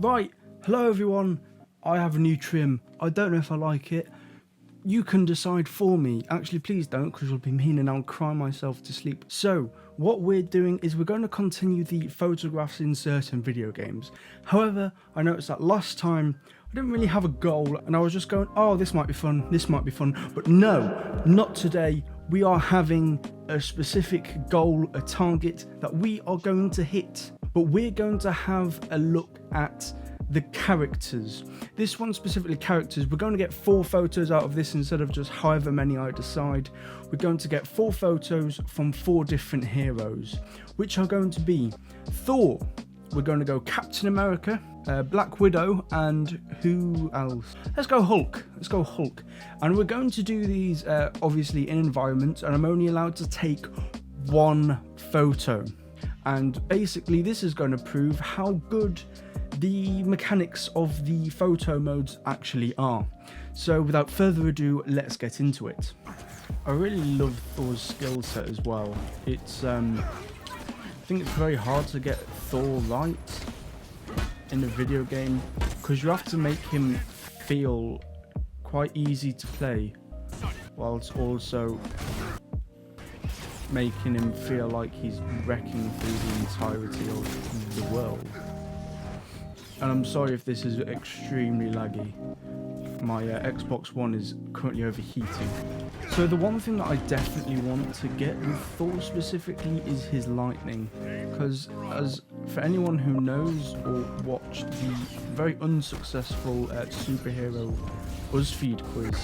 Right, hello everyone, I have a new trim. I don't know if I like it. You can decide for me. Actually, please don't, because you'll be mean and I'll cry myself to sleep. So, what we're doing is we're going to continue the photographs in certain video games. However, I noticed that last time I didn't really have a goal and I was just going, oh, this might be fun, but no, not today. We are having a specific goal, a target that we are going to hit. But we're going to have a look at the characters. This one specifically characters. We're going to get 4 photos out of this instead of just however many I decide. We're going to get 4 photos from 4 different heroes, which are going to be Thor. We're going to go Captain America, Black Widow, and who else? Let's go Hulk. And we're going to do these obviously in environments, and I'm only allowed to take 1 photo. And basically this is going to prove how good the mechanics of the photo modes actually are. So without further ado, let's get into it. I really love Thor's skill set as well. It's I think it's very hard to get Thor right in a video game because you have to make him feel quite easy to play whilst also making him feel like he's wrecking through the entirety of the world. And I'm sorry if this is extremely laggy. My Xbox One is currently overheating. So the one thing that I definitely want to get with Thor specifically is his lightning. Because as for anyone who knows or watched the very unsuccessful superhero BuzzFeed quiz,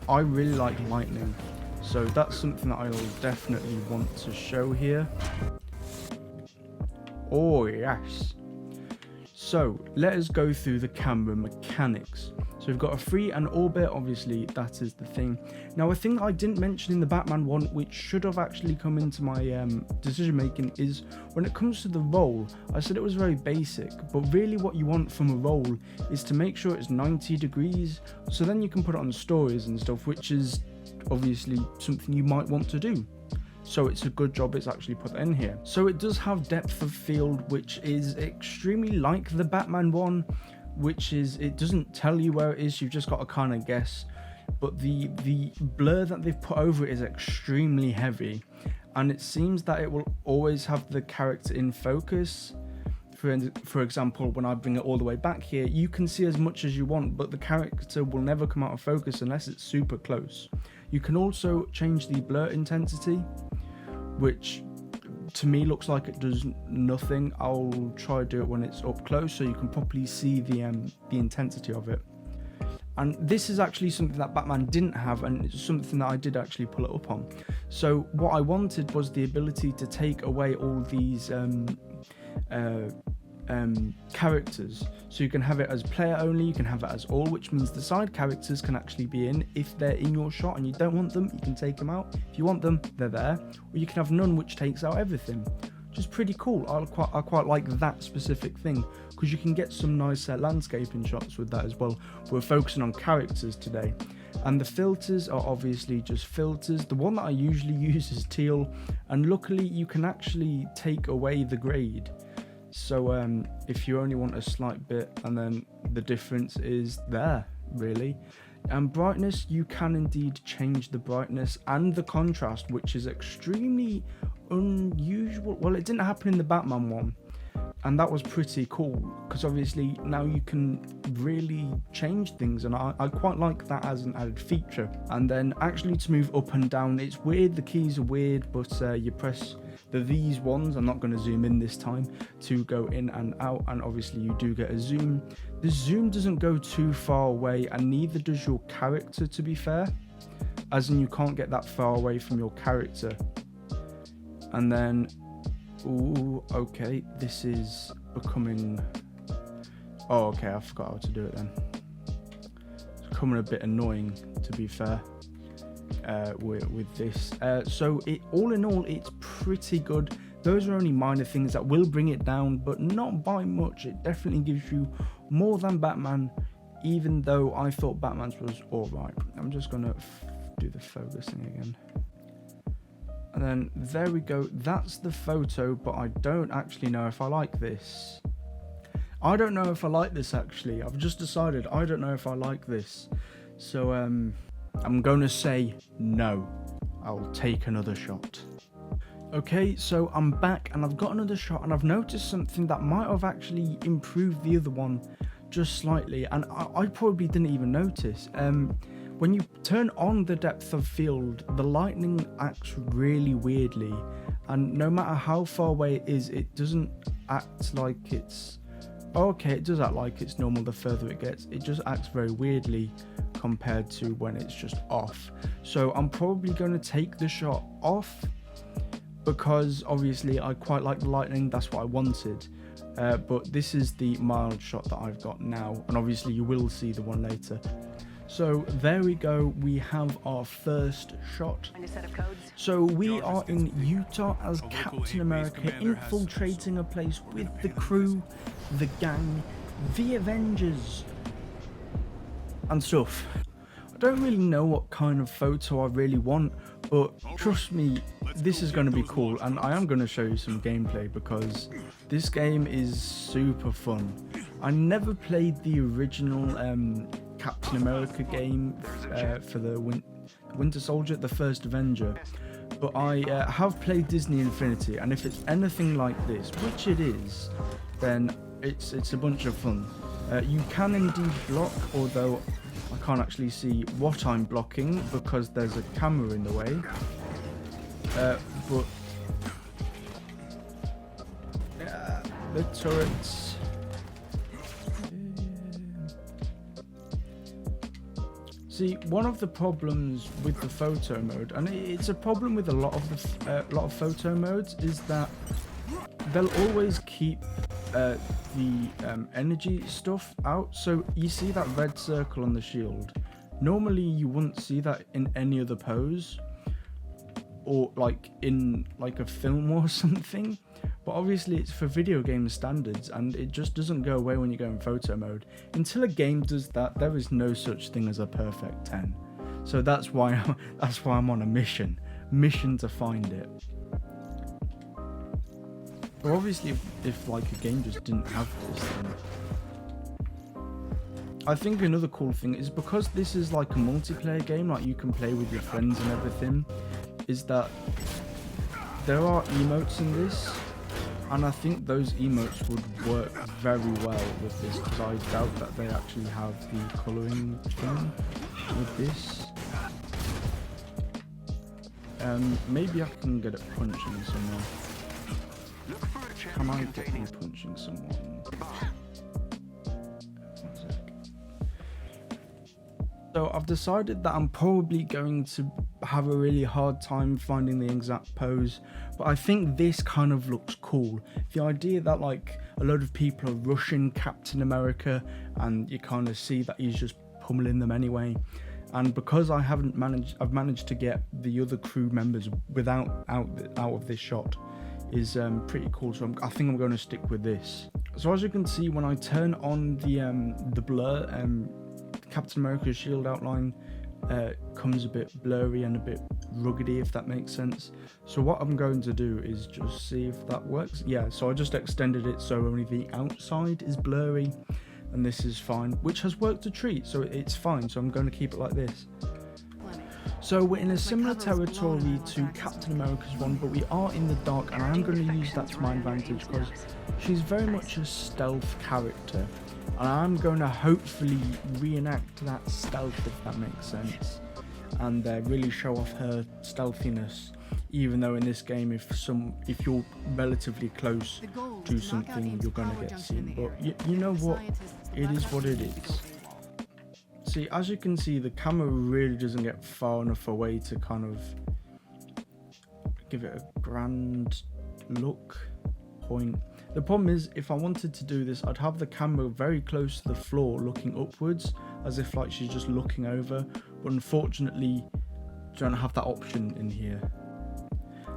I really like lightning. So that's something that I'll definitely want to show here. Oh yes. So let us go through the camera mechanics. So we've got a free and orbit, obviously that is the thing. Now a thing that I didn't mention in the Batman one, which should have actually come into my decision making, is when it comes to the roll, I said it was very basic, but really what you want from a roll is to make sure it's 90 degrees, so then you can put it on stories and stuff, which is obviously something you might want to do. So it's a good job it's actually put in here. So it does have depth of field, which is extremely like the Batman one, which is, it doesn't tell you where it is, you've just got to kind of guess. But the blur that they've put over it is extremely heavy, and it seems that it will always have the character in focus. For example, when I bring it all the way back here, you can see as much as you want, but the character will never come out of focus unless it's super close. You can also change the blur intensity, which to me looks like it does nothing. I'll try to do it when it's up close so you can properly see the intensity of it. And this is actually something that Batman didn't have, and it's something that I did actually pull it up on. So what I wanted was the ability to take away all these characters, so you can have it as player only, you can have it as all, which means the side characters can actually be in. If they're in your shot and you don't want them, you can take them out. If you want them, they're there. Or you can have none, which takes out everything, which is pretty cool. I quite like that specific thing, because you can get some nice landscaping shots with that as well. We're focusing on characters today, and the filters are obviously just filters. The one that I usually use is teal, and luckily you can actually take away the grade. So if you only want a slight bit, and then the difference is there really. And brightness, you can indeed change the brightness and the contrast, which is extremely unusual. Well, it didn't happen in the Batman one, and that was pretty cool, because obviously now you can really change things, and I quite like that as an added feature. And then actually to move up and down, it's weird, the keys are weird, but you press these ones, I'm not going to zoom in this time, to go in and out, and obviously you do get a zoom. The zoom doesn't go too far away, and neither does your character, to be fair, as in you can't get that far away from your character. And then ooh, okay, this is becoming, oh okay, I forgot how to do it then. It's becoming a bit annoying, to be fair, with this. So all in all, it's pretty good. Those are only minor things that will bring it down, but not by much. It definitely gives you more than Batman, even though I thought Batman's was alright. I'm just gonna do the focusing again. And then there we go. That's the photo, but I don't actually know if I like this. I don't know if I like this actually. I've just decided I don't know if I like this. So I'm going to say no. I'll take another shot. Okay, so I'm back and I've got another shot, and I've noticed something that might have actually improved the other one just slightly, and I probably didn't even notice. When you turn on the depth of field, the lightning acts really weirdly, and no matter how far away it is, it doesn't act like it's... Okay, it does act like it's normal the further it gets. It just acts very weirdly compared to when it's just off. So I'm probably going to take the shot off, because obviously I quite like the lightning, that's what I wanted. But this is the mild shot that I've got now, and obviously you will see the one later. So there we go, we have our first shot. So we are in Utah as Captain America, infiltrating a place with the crew, the gang, the Avengers, and stuff. I don't really know what kind of photo I really want, but trust me, this is going to be cool, and I am going to show you some gameplay because this game is super fun. I never played the original Captain America game for the Winter Soldier, the first Avenger, but I have played Disney Infinity, and if it's anything like this, which it is, then it's a bunch of fun. You can indeed block, although I can't actually see what I'm blocking because there's a camera in the way. But the turrets. See, one of the problems with the photo mode, and it's a problem with a lot of photo modes, is that they'll always keep the energy stuff out. So you see that red circle on the shield. Normally you wouldn't see that in any other pose, or like in like a film or something, but obviously it's for video game standards, and it just doesn't go away when you go in photo mode. Until a game does that, there is no such thing as a perfect 10. So that's why I'm on a mission to find it. But obviously if like a game just didn't have this, then I think another cool thing is, because this is like a multiplayer game, like you can play with your friends and everything, is that there are emotes in this, and I think those emotes would work very well with this, because I doubt that they actually have the colouring thing with this. Maybe I can get it punching someone. Can I get me punching someone? So I've decided that I'm probably going to have a really hard time finding the exact pose, but I think this kind of looks cool. The idea that like a load of people are rushing Captain America, and you kind of see that he's just pummeling them anyway. And because I've managed to get the other crew members out of this shot, is pretty cool. So I think I'm going to stick with this. So as you can see, when I turn on the blur, Captain America's shield outline comes a bit blurry and a bit ruggedy, if that makes sense. So what I'm going to do is just see if that works. Yeah, so I just extended it so only the outside is blurry, and this is fine, which has worked a treat, so it's fine. So I'm going to keep it like this. So we're in a similar territory to Captain America's one, but we are in the dark, and I am going to use that to my advantage because she's very much a stealth character, and I'm going to hopefully reenact that stealth, if that makes sense, and really show off her stealthiness. Even though in this game, if you're relatively close to something, you're going to get seen. But you know what? It is what it is. See, as you can see, the camera really doesn't get far enough away to kind of give it a grand look point. The problem is, if I wanted to do this, I'd have the camera very close to the floor looking upwards, as if like she's just looking over, but unfortunately don't have that option in here.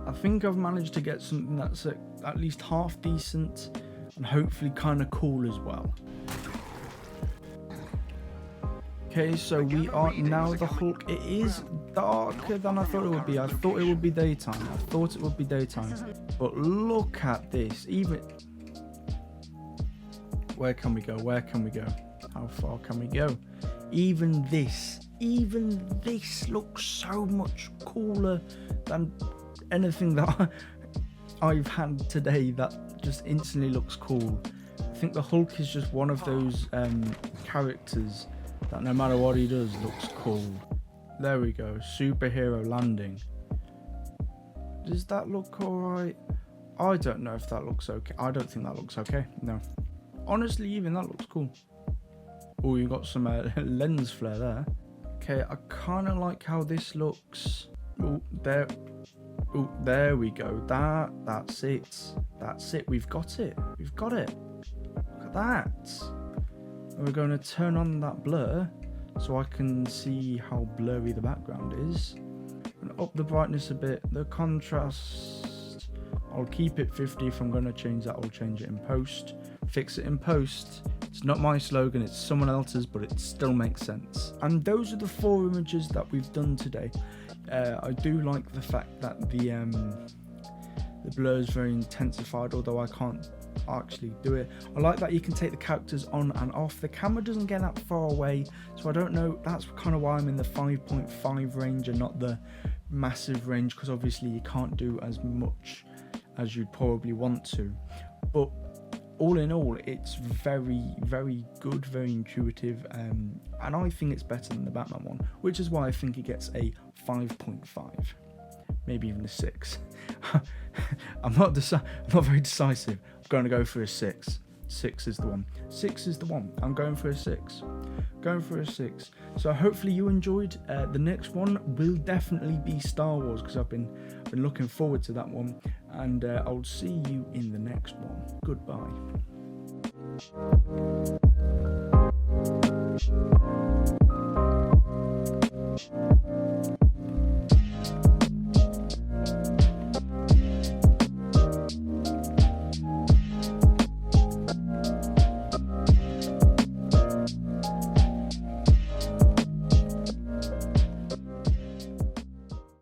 I think I've managed to get something that's at least half decent and hopefully kind of cool as well. Okay, so we are now the Hulk. It is darker than I thought it would be. I thought it would be daytime. But look at this. Even... Where can we go? How far can we go? Even this looks so much cooler than anything that I've had today that just instantly looks cool. I think the Hulk is just one of those characters that no matter what he does looks cool. There we go, superhero landing. Does that look alright? I don't know if that looks okay. I don't think that looks okay, no. Honestly, even that looks cool. Oh, you got some lens flare there. Okay, I kind of like how this looks. Oh, there we go. That's it. We've got it. Look at that. And we're going to turn on that blur so I can see how blurry the background is. And up the brightness a bit. The contrast, I'll keep it 50. If I'm going to change that, I'll change it in post. Fix it in post. It's not my slogan, it's someone else's, but it still makes sense. And those are the 4 images that we've done today. I do like the fact that the blur is very intensified, although I can't actually do it. I like that you can take the characters on and off. The camera doesn't get that far away, so I don't know. That's kind of why I'm in the 5.5 range and not the massive range, because obviously you can't do as much as you'd probably want to. But all in all, it's very, very good, very intuitive, and I think it's better than the Batman one, which is why I think it gets a 5.5, maybe even a 6. I'm not very decisive. I'm going to go for a 6. 6 is the one. I'm going for a 6. So hopefully you enjoyed. The next one will definitely be Star Wars, because I've been looking forward to that one, and I'll see you in the next one. Goodbye.